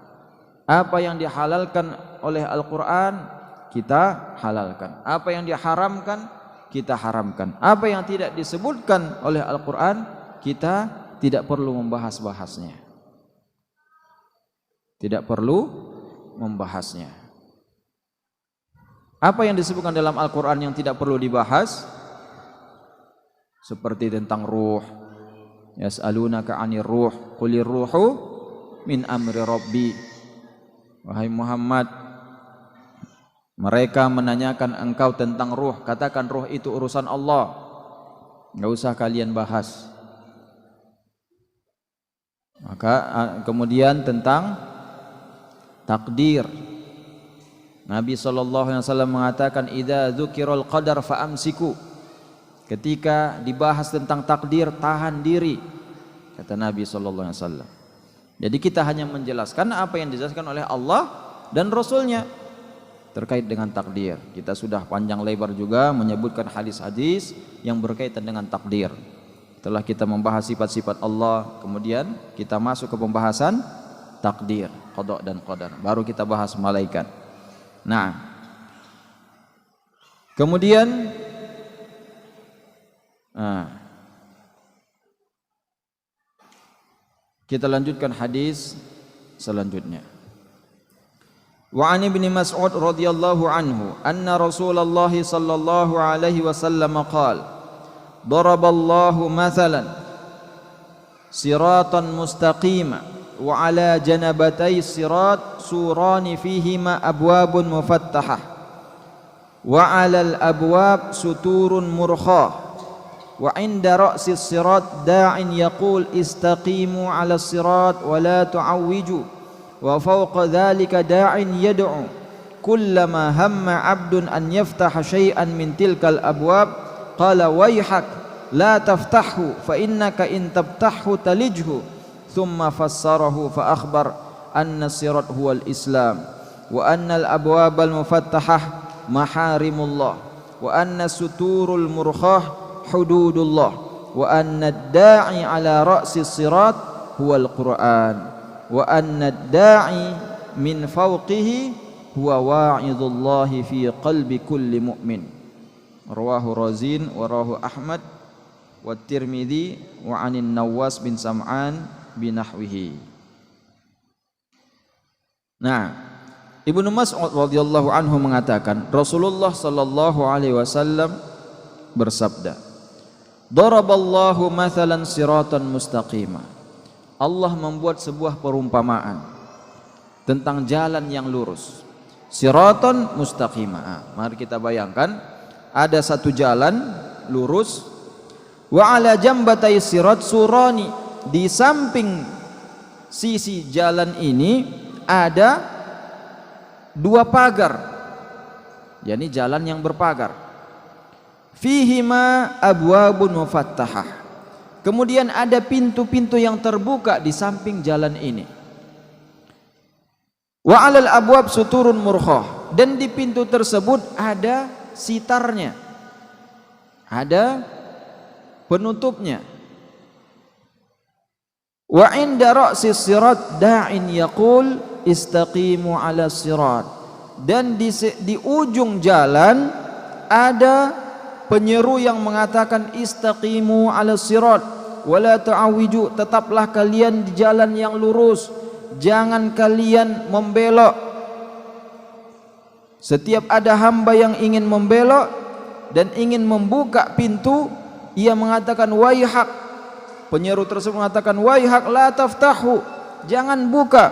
Apa yang dihalalkan oleh Al-Qur'an kita halalkan, apa yang diharamkan kita haramkan. Apa yang tidak disebutkan oleh Al-Qur'an kita tidak perlu membahas-bahasnya, tidak perlu membahasnya. Apa yang disebutkan dalam Al-Qur'an yang tidak perlu dibahas, seperti tentang ruh. Yas'alunaka 'anir ruh, qulir ruhu min amri rabbi. Wahai Muhammad, mereka menanyakan engkau tentang ruh, katakan ruh itu urusan Allah, enggak usah kalian bahas. Maka kemudian tentang takdir, Nabi SAW mengatakan idza dzukirul qadar fa'amsiku, ketika dibahas tentang takdir tahan diri, kata Nabi SAW. Jadi kita hanya menjelaskan apa yang dijelaskan oleh Allah dan Rasulnya terkait dengan takdir. Kita sudah panjang lebar juga menyebutkan hadis-hadis yang berkaitan dengan takdir. Setelah kita membahas sifat-sifat Allah, kemudian kita masuk ke pembahasan takdir, qada dan qadar. Baru kita bahas malaikat. Nah, kemudian kita lanjutkan hadis selanjutnya. Wa an Ibnu Mas'ud radhiyallahu anhu anna Rasulullah sallallahu alaihi wasallam qala daraballahu mathalan siratan mustaqima wa ala janabatay sirat surani fihima abwabun mufattahah wa ala al-abwab suturun murkhah wa inda ra'sis sirat da'in yaqul istaqimu 'ala sirat wa la tu'awwiju wa fawqa dhalika da'in yad'u kullama hamma 'abdun an yaftaha syai'an min tilkal abwab qala wayhak la taftahu fa innaka in tabtahu talijhu thumma fassarahu fa akhbar anna sirat huwal islam wa anna al abwabal mufattahah maharimullah wa anna suturul murkhah hududullah wa anna ad-da'i ala ra'si sirat huwal Qur'an wa anna ad-da'i min fawqihi huwa wa'idhullahi fi qalbi kulli mu'min. Rawahu Razin wa rawahu Ahmad wa Tirmidzi wa 'anin Nawas bin Sam'an binahwihi. Nah, Ibnu Mas'ud radhiyallahu anhu mengatakan Rasulullah sallallahu alaihi wasallam bersabda, "Daraballahu mathalan siratan mustaqima." Allah membuat sebuah perumpamaan tentang jalan yang lurus. Siratan mustaqima. Mari kita bayangkan ada satu jalan lurus. Wa ala jambatai sirat surani, di samping sisi jalan ini ada dua pagar, yakni jalan yang berpagar. Fihima abwabun mufattahah. Kemudian ada pintu-pintu yang terbuka di samping jalan ini. Wa 'alal abwab suturun murkhah, dan di pintu tersebut ada sitarnya, ada penutupnya. Wa 'inda ra'si sirat da'in yaqul istaqimu 'ala sirat, dan di ujung jalan ada penyeru yang mengatakan istaqimu 'ala sirat wala ta'awiju, tetaplah kalian di jalan yang lurus, jangan kalian membelok. Setiap ada hamba yang ingin membelok dan ingin membuka pintu, ia mengatakan waihak. Penyeru tersebut mengatakan waihak la taftahu, jangan buka.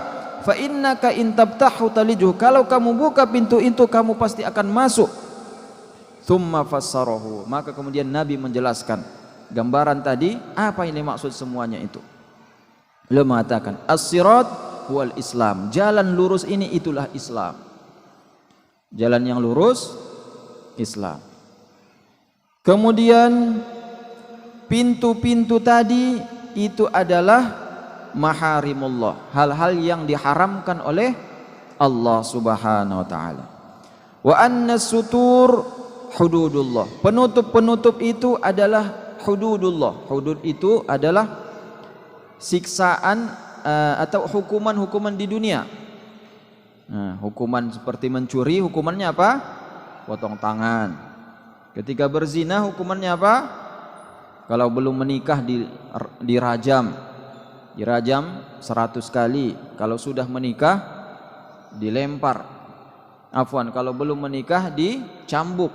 Fa innaka in tabtahu talijhu, kalau kamu buka pintu itu kamu pasti akan masuk. Tsumma fassarahu, maka kemudian Nabi menjelaskan gambaran tadi apa yang dimaksud semuanya itu. Beliau mengatakan as-sirat huwal Islam, jalan lurus ini itulah Islam. Jalan yang lurus Islam. Kemudian pintu-pintu tadi itu adalah maharimullah, hal-hal yang diharamkan oleh Allah Subhanahu wa taala. Wa anna sutur hududullah, penutup-penutup itu adalah hududullah. Hudud itu adalah siksaan atau hukuman-hukuman di dunia. Nah, hukuman seperti mencuri hukumannya apa? Potong tangan. Ketika berzina hukumannya apa? Kalau belum menikah dirajam. Dirajam 100 kali. Kalau sudah menikah dilempar. Afwan, kalau belum menikah dicambuk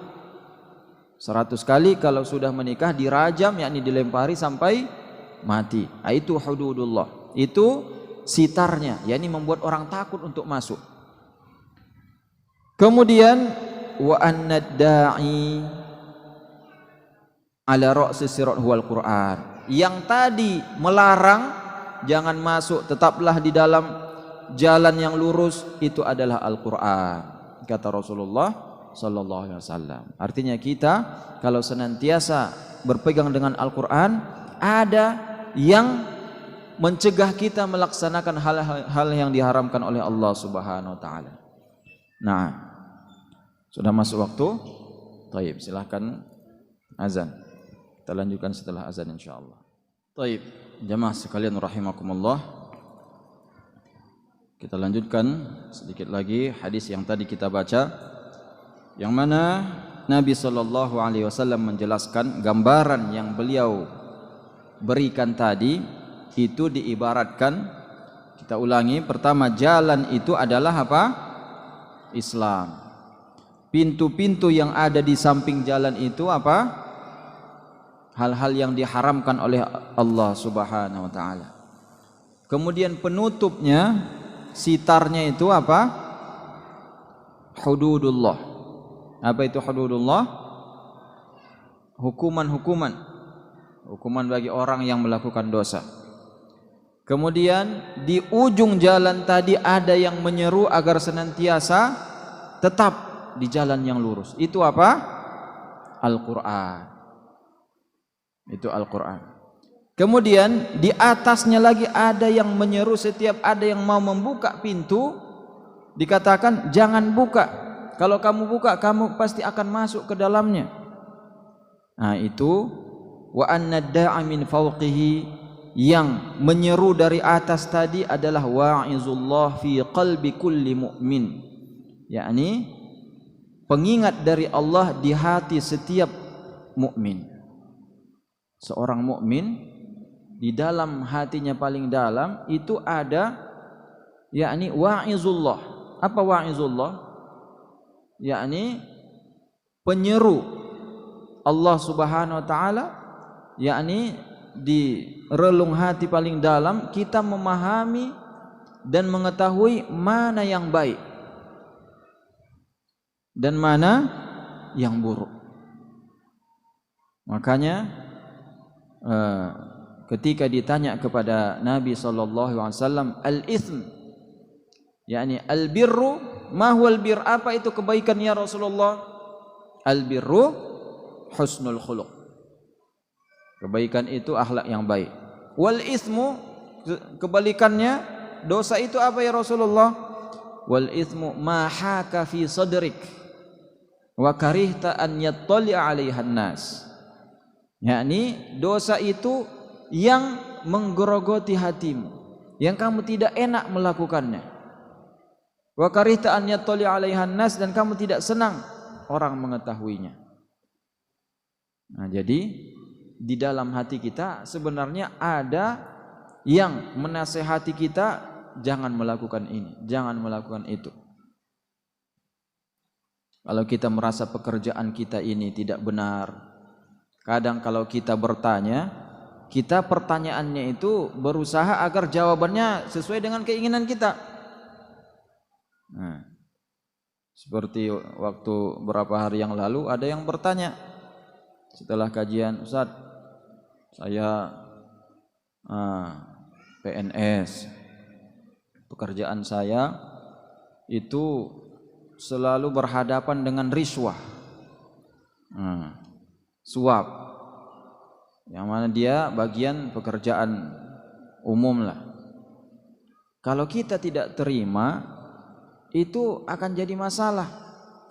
100 kali, kalau sudah menikah dirajam, yakni dilempari sampai mati. Itu hududullah. Itu sitarnya, yakni membuat orang takut untuk masuk. Kemudian wa annad da'i ala ra'si sirat huwal Qur'an. Yang tadi melarang jangan masuk, tetaplah di dalam jalan yang lurus, itu adalah Al-Qur'an, kata Rasulullah sallallahu alaihi wasallam. Artinya kita kalau senantiasa berpegang dengan Al-Qur'an, ada yang mencegah kita melaksanakan hal-hal yang diharamkan oleh Allah Subhanahu wa taala. Nah, sudah masuk waktu. Baik, silahkan azan. Kita lanjutkan setelah azan insyaallah. Baik, jamaah sekalian rahimakumullah. Kita lanjutkan sedikit lagi hadis yang tadi kita baca, yang mana Nabi sallallahu alaihi wasallam menjelaskan gambaran yang beliau berikan tadi itu diibaratkan, kita ulangi, pertama jalan itu adalah apa? Islam. Pintu-pintu yang ada di samping jalan itu apa? Hal-hal yang diharamkan oleh Allah Subhanahu wa taala. Kemudian penutupnya, sitarnya itu apa? Hududullah. Apa itu hududullah? Hukuman-hukuman, hukuman bagi orang yang melakukan dosa. Kemudian di ujung jalan tadi ada yang menyeru agar senantiasa tetap di jalan yang lurus. Itu apa? Al-Quran. Itu Al-Quran. Kemudian di atasnya lagi ada yang menyeru, setiap ada yang mau membuka pintu dikatakan jangan buka. Kalau kamu buka, kamu pasti akan masuk ke dalamnya. Nah itu wa anna da'a min fawqihi, yang menyeru dari atas tadi adalah wa'izullah fi qalbi kulli mu'min, yakni pengingat dari Allah di hati setiap mukmin. Seorang mukmin di dalam hatinya paling dalam itu ada yakni wa'izullah. Apa wa'izullah? Yakni penyeru Allah Subhanahu wa taala, yakni di relung hati paling dalam kita memahami dan mengetahui mana yang baik dan mana yang buruk. Makanya ketika ditanya kepada Nabi sallallahu alaihi wasallam al-itsm, yakni al-birru, ma huwal bir, apa itu kebaikan ya Rasulullah? Al-birru husnul khuluq. Kebaikan itu akhlak yang baik. Wal itsmu, kebalikannya dosa itu apa ya Rasulullah? Wal itsmu ma haka fi sadrik wa karihta an yattali'a 'alaihan nas. Yakni dosa itu yang menggerogoti hatimu, yang kamu tidak enak melakukannya. Wa karihta an yattali'a 'alaihan nas, dan kamu tidak senang orang mengetahuinya. Nah, jadi di dalam hati kita sebenarnya ada yang menasehati kita, jangan melakukan ini, jangan melakukan itu. Kalau kita merasa pekerjaan kita ini tidak benar, kadang kalau kita bertanya, kita pertanyaannya itu berusaha agar jawabannya sesuai dengan keinginan kita. Nah, seperti waktu beberapa hari yang lalu ada yang bertanya setelah kajian, Ustaz, saya PNS, pekerjaan saya itu selalu berhadapan dengan riswah, suap, yang mana dia bagian pekerjaan umum lah. Kalau kita tidak terima, itu akan jadi masalah.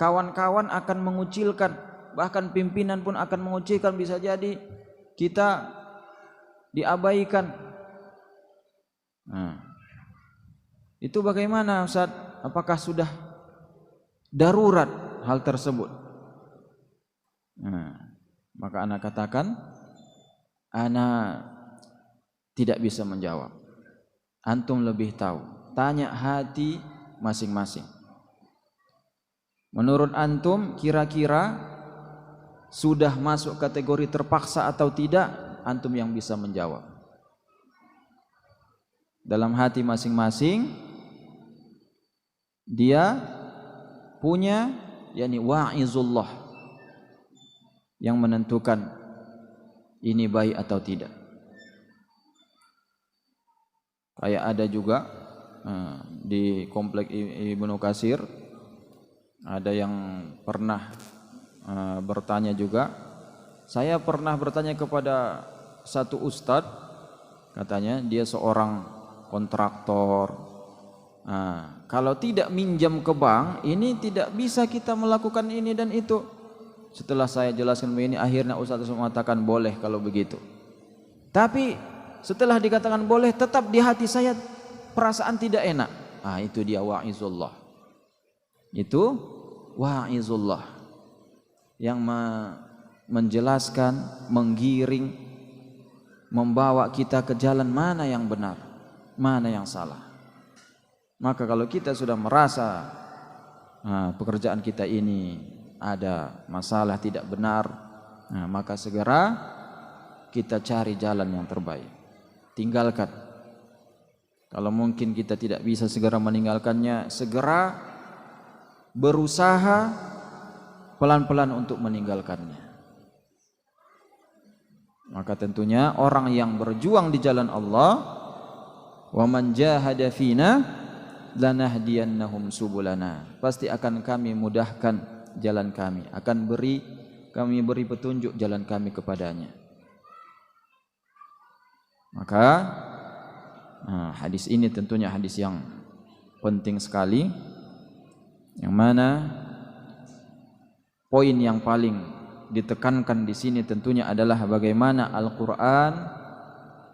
Kawan-kawan akan mengucilkan, bahkan pimpinan pun akan mengucilkan, bisa jadi kita diabaikan. Nah, itu bagaimana Ustaz? Apakah sudah darurat hal tersebut? Nah, maka ana katakan, ana tidak bisa menjawab. Antum lebih tahu. Tanya hati masing-masing. Menurut antum kira-kira sudah masuk kategori terpaksa atau tidak? Antum yang bisa menjawab. Dalam hati masing-masing dia punya yakni wa'izullah yang menentukan ini baik atau tidak. Kayak ada juga di komplek Ibnu Katsir ada yang pernah bertanya juga. Saya pernah bertanya kepada satu ustadz, katanya dia seorang kontraktor. Kalau tidak minjam ke bank, ini tidak bisa kita melakukan ini dan itu. Setelah saya jelaskan begini, akhirnya ustadz mengatakan boleh kalau begitu. Tapi setelah dikatakan boleh, tetap di hati saya perasaan tidak enak. Itu dia wa'izullah. Itu wa'izullah yang menjelaskan, menggiring, membawa kita ke jalan mana yang benar, mana yang salah. Maka kalau kita sudah merasa pekerjaan kita ini ada masalah, tidak benar, maka segera kita cari jalan yang terbaik, tinggalkan. Kalau mungkin kita tidak bisa segera meninggalkannya, segera berusaha pelan-pelan untuk meninggalkannya. Maka tentunya orang yang berjuang di jalan Allah, wa man jahada fina lanahdiyannahum subulana, pasti akan kami mudahkan jalan kami, kami beri petunjuk jalan kami kepadanya. Maka hadis ini tentunya hadis yang penting sekali, yang mana poin yang paling ditekankan di sini tentunya adalah bagaimana Al-Quran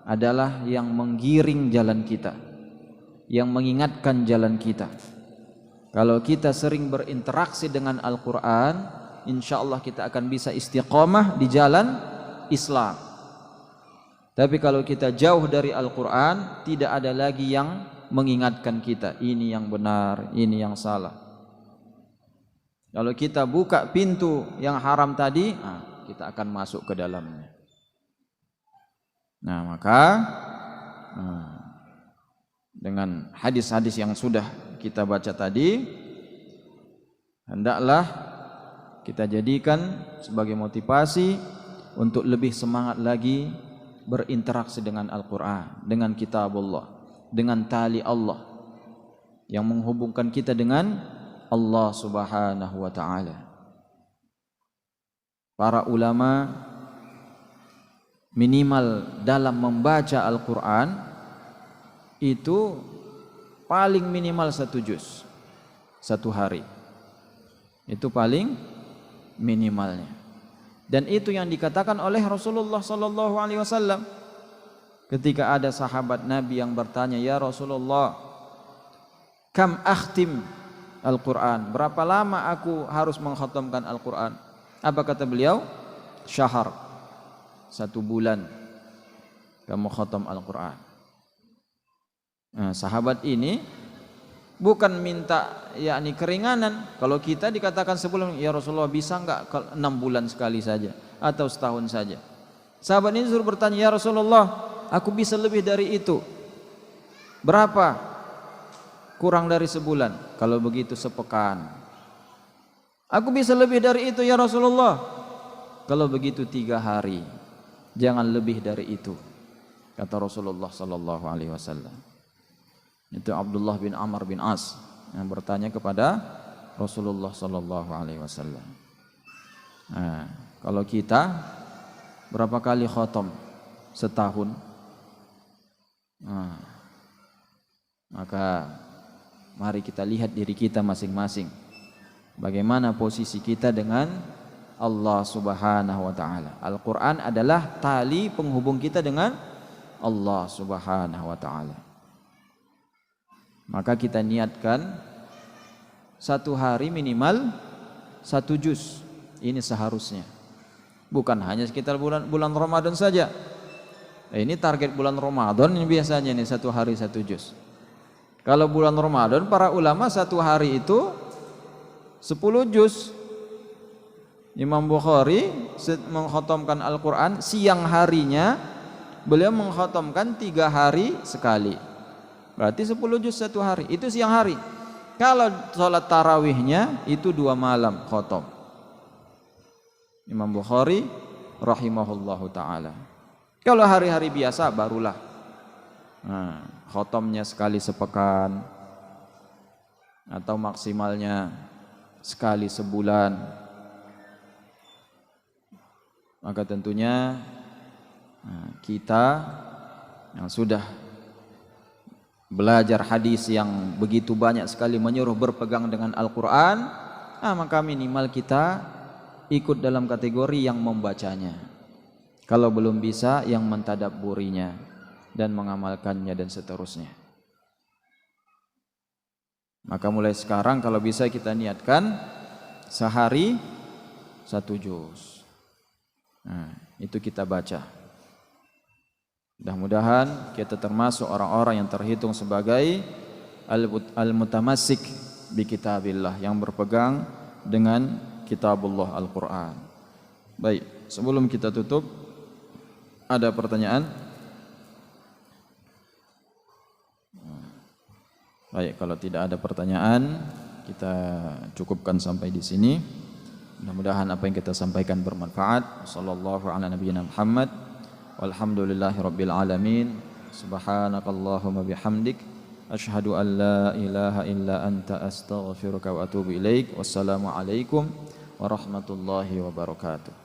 adalah yang menggiring jalan kita, yang mengingatkan jalan kita. Kalau kita sering berinteraksi dengan Al-Quran, insya Allah kita akan bisa istiqamah di jalan Islam. Tapi kalau kita jauh dari Al-Quran, tidak ada lagi yang mengingatkan kita, ini yang benar, ini yang salah. Kalau kita buka pintu yang haram tadi, kita akan masuk ke dalamnya. Nah, maka dengan hadis-hadis yang sudah kita baca tadi, hendaklah kita jadikan sebagai motivasi untuk lebih semangat lagi berinteraksi dengan Al-Quran, dengan kitabullah, dengan tali Allah yang menghubungkan kita dengan Allah Subhanahu wa ta'ala. Para ulama minimal dalam membaca Al-Quran itu paling minimal 1 juz 1 hari. Itu paling minimalnya. Dan itu yang dikatakan oleh Rasulullah sallallahu alaihi wasallam ketika ada sahabat Nabi yang bertanya, "Ya Rasulullah, kam akhtim Al-Quran? Berapa lama aku harus mengkhatamkan Al-Quran?" Apa kata beliau? "Syahar, 1 bulan kamu khatam Al-Quran." Nah, sahabat ini bukan minta yakni keringanan. Kalau kita dikatakan sebelum, "Ya Rasulullah, bisa enggak 6 bulan sekali saja atau setahun saja?" Sahabat ini suruh bertanya, "Ya Rasulullah, aku bisa lebih dari itu. Berapa?" "Kurang dari sebulan." "Kalau begitu sepekan." "Aku bisa lebih dari itu ya Rasulullah." "Kalau begitu 3 hari. Jangan lebih dari itu," kata Rasulullah sallallahu alaihi wasallam. Itu Abdullah bin Amr bin As yang bertanya kepada Rasulullah sallallahu alaihi wasallam. Nah, kalau kita berapa kali khatam setahun? Nah, maka mari kita lihat diri kita masing-masing. Bagaimana posisi kita dengan Allah Subhanahu wa ta'ala. Al-Quran adalah tali penghubung kita dengan Allah Subhanahu wa ta'ala. Maka kita niatkan 1 hari minimal 1 juz. Ini seharusnya. Bukan hanya sekitar bulan Ramadan saja. Ini target bulan Ramadan ini biasanya nih 1 hari 1 juz. Kalau bulan Ramadan para ulama 1 hari itu 10 juz. Imam Bukhari mengkhatamkan Al-Quran siang harinya, beliau mengkhatamkan 3 hari sekali. Berarti 10 juz 1 hari. Itu siang hari. Kalau sholat tarawihnya itu 2 malam khatam. Imam Bukhari rahimahullahu ta'ala. Kalau hari-hari biasa barulah khatamnya sekali sepekan atau maksimalnya sekali sebulan. Maka tentunya kita yang sudah belajar hadis yang begitu banyak sekali menyuruh berpegang dengan Al-Quran, maka minimal kita ikut dalam kategori yang membacanya. Kalau belum bisa, yang mentadabburinya dan mengamalkannya dan seterusnya. Maka mulai sekarang kalau bisa kita niatkan sehari 1 juz. Itu kita baca. Mudah-mudahan kita termasuk orang-orang yang terhitung sebagai al-mutamassik bi kitabillah, yang berpegang dengan kitabullah Al-Quran. Baik, sebelum kita tutup, ada pertanyaan? Baik, kalau tidak ada pertanyaan, kita cukupkan sampai di sini. Mudah-mudahan apa yang kita sampaikan bermanfaat. Sallallahu ala nabiyyina Muhammad. Walhamdulillahi rabbil alamin. Subhanakallahumma bihamdik Asyhadu an la ilaha illa anta astaghfiruka wa atubu ilaik. Wassalamu alaikum warahmatullahi wabarakatuh.